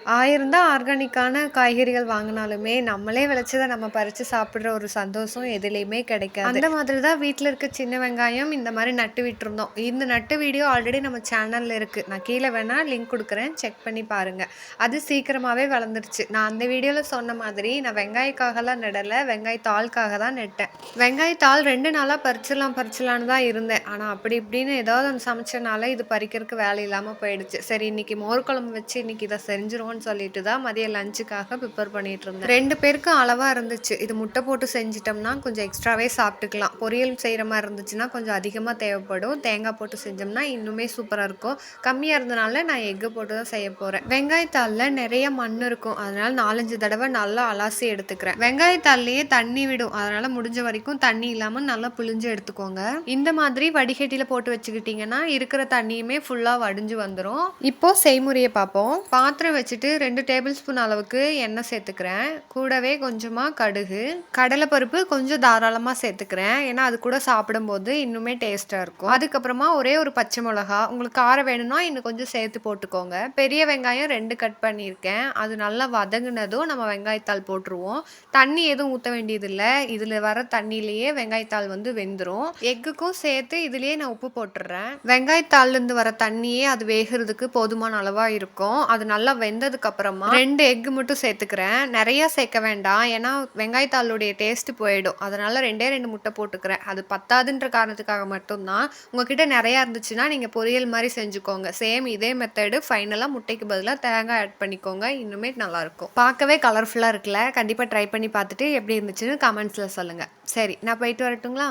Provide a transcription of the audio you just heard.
1000 தான் ஆர்கானிக்கான காய்கறிகள் வாங்குனாலுமே, நம்மளே விளைச்சத நம்ம பறிச்சு சாப்பிடுற ஒரு சந்தோஷம் எதுலயுமே கிடைக்காது. அந்த மாதிரி தான் வீட்ல இருக்க சின்ன வெங்காயம் இந்த மாரி நட்டு விட்டுருந்தோம். இந்த நட்டு வீடியோ ஆல்ரெடி நம்ம சேனல்ல இருக்கு. நான் கீழ வேணா லிங்க் குடுக்குறேன். செக் பண்ணி பாருங்க. அது சீக்கிரமாவே வளர்ந்துருச்சு. நான் அந்த வீடியோல சொன்ன மாதிரி நான் வெங்காயக்காகலாம் நடல. வெங்காயத்தாளுக்காக தான் நட்டேன். வெங்காயத்தாள் 2 நாளா பறிச்சிடலான்னு தான் இருந்தேன். ஆனா அப்படி இப்படின்னு ஏதாவது ஒண்ணு சமைச்சனால இது பறிக்கிறதுக்கு வேலை இல்லாம போயிடுச்சு. சரி இன்னைக்கு மோர் குழம்பு வச்சு இன்னைக்கு இத செஞ்சுருவோம்னு சொல்லிட்டு தான் மதியம் லஞ்சுக்காக ப்ரிப்பேர் பண்ணிட்டு இருந்தேன். 2 பேருக்கு அளவா இருந்துச்சு. இது முட்டை போட்டு செஞ்சுட்டோம்னா கொஞ்சம் எக்ஸ்ட்ராவே சாப்பிட்டுக்கலாம். பொரியல் செய்யற மாதிரி இருந்துச்சுன்னா கொஞ்சம் அதிகமா தேவைப்படும். தேங்காய் போட்டு செஞ்சோம்னா இன்னுமே சூப்பரா இருக்கும். கம்மியா இருந்தனால நான் எக்கு போட்டு தான் செய்ய போறேன். வெங்காயத்தாள்ல நிறைய மண் இருக்கும். அதனால 4-5 தடவை நல்லா அலாசி எடுத்துக்கிறேன். வெங்காயத்தாள்லயே தண்ணி விடும். அதனால முடிஞ்ச வரைக்கும் தண்ணி இல்லாம நல்லா புழிஞ்சு எடுத்துக்கோங்க. இந்த மாதிரி வடிகட்டியில போட்டு வச்சுக்கிட்டீங்கன்னா இருக்கிற தண்ணியுமே ஃபுல்லா வடிஞ்சு வந்துடும். இப்போ செய்முறையை பார்ப்போம். பாத்திரம் வச்சுட்டு 2 டேபிள் ஸ்பூன் அளவுக்கு எண்ணெய் சேர்த்துக்கிறேன். கூடவே கொஞ்சமா கடுகு, கடலைப்பருப்பு கொஞ்சம் தாராளமா சேர்த்துக்கிறேன். ஏன்னா அது கூட சாப்பிடும்போது இன்னுமே டேஸ்டா இருக்கும். அதுக்கப்புறமா ஒரே ஒரு பச்சை மிளகா, உங்களுக்கு காரம் வேணும்னா இன்னும் கொஞ்சம் சேர்த்து போட்டுக்கோங்க. பெரிய வெங்காயம் 2 கட் பண்ணியிருக்கேன். அது நல்லா வதங்குனதும் நம்ம வெங்காயத்தாள் போட்டுருவோம். தண்ணி எதுவும் ஊற்ற வேண்டியதில்லை. இதுல வர தண்ணியிலேயே வெங்காயத்தாள் வந்து வெந்துடும். எக்குக்கும் சேர்த்து இதுலயே நான் உப்பு போட்டுடுறேன். வெங்காயத்தாள்ல இருந்து வர தண்ணியே அது வேகிறதுக்கு போதுமான அளவா இருக்கும். அது நல்லா வெந்ததுக்கு அப்புறமா 2 எக் மட்டும் சேர்த்துக்கிறேன். நிறைய சேர்க்க வேண்டாம். ஏன்னா வெங்காயத்தாளுடைய டேஸ்ட் போயிடும். அதனால 2 முட்டை போட்டுக்கிறேன். அது பத்தாதுன்ற காரணத்துக்காக மட்டும்தான். உங்ககிட்ட நிறைய இருந்துச்சுன்னா நீங்க பொரியல் மாதிரி செஞ்சுக்கோங்க. சேம் இதே மெத்தடு ஃபைனலா முட்டைக்கு பதிலாக தேங்காய் ஆட் பண்ணிக்கோங்க. இன்னுமே நல்லா இருக்கும். பார்க்கவே கலர்ஃபுல்லா இருக்குல்ல. கண்டிப்பா ட்ரை பண்ணி பார்த்துட்டு எப்படி இருந்துச்சுன்னு கமெண்ட்ஸ்ல சொல்லுங்க. சரி நான் போயிட்டு வரட்டுங்களா?